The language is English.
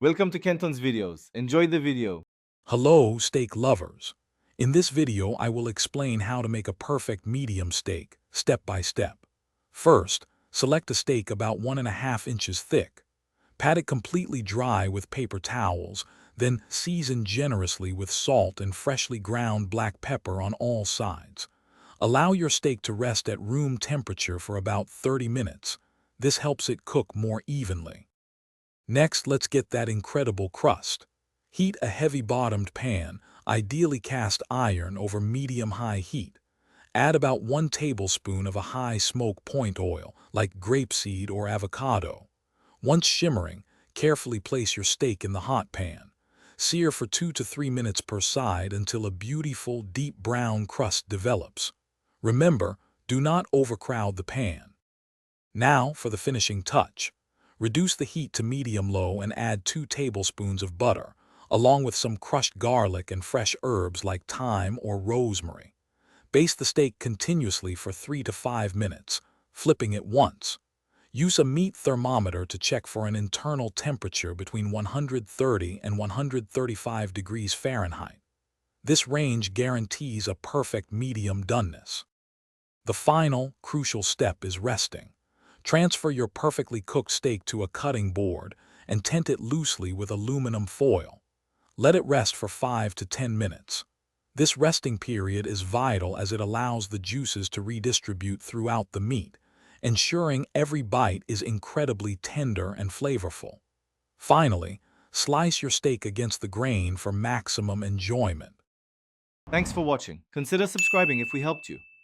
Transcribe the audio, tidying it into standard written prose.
Welcome to Kenton's videos. Enjoy the video. Hello, steak lovers. In this video, I will explain how to make a perfect medium steak, step by step. First, select a steak about 1.5 inches thick. Pat it completely dry with paper towels, then season generously with salt and freshly ground black pepper on all sides. Allow your steak to rest at room temperature for about 30 minutes. This helps it cook more evenly. Next, let's get that incredible crust. Heat a heavy-bottomed pan, ideally cast iron over medium-high heat. Add about 1 tablespoon of a high smoke point oil, like grapeseed or avocado. Once shimmering, carefully place your steak in the hot pan. Sear for 2 to 3 minutes per side until a beautiful, deep brown crust develops. Remember, do not overcrowd the pan. Now for the finishing touch. Reduce the heat to medium-low and add 2 tablespoons of butter, along with some crushed garlic and fresh herbs like thyme or rosemary. Baste the steak continuously for 3 to 5 minutes, flipping it once. Use a meat thermometer to check for an internal temperature between 130 and 135 degrees Fahrenheit. This range guarantees a perfect medium doneness. The final, crucial step is resting. Transfer your perfectly cooked steak to a cutting board and tent it loosely with aluminum foil. Let it rest for 5 to 10 minutes. This resting period is vital as it allows the juices to redistribute throughout the meat, ensuring every bite is incredibly tender and flavorful. Finally, slice your steak against the grain for maximum enjoyment. Thanks for watching. Consider subscribing if we helped you.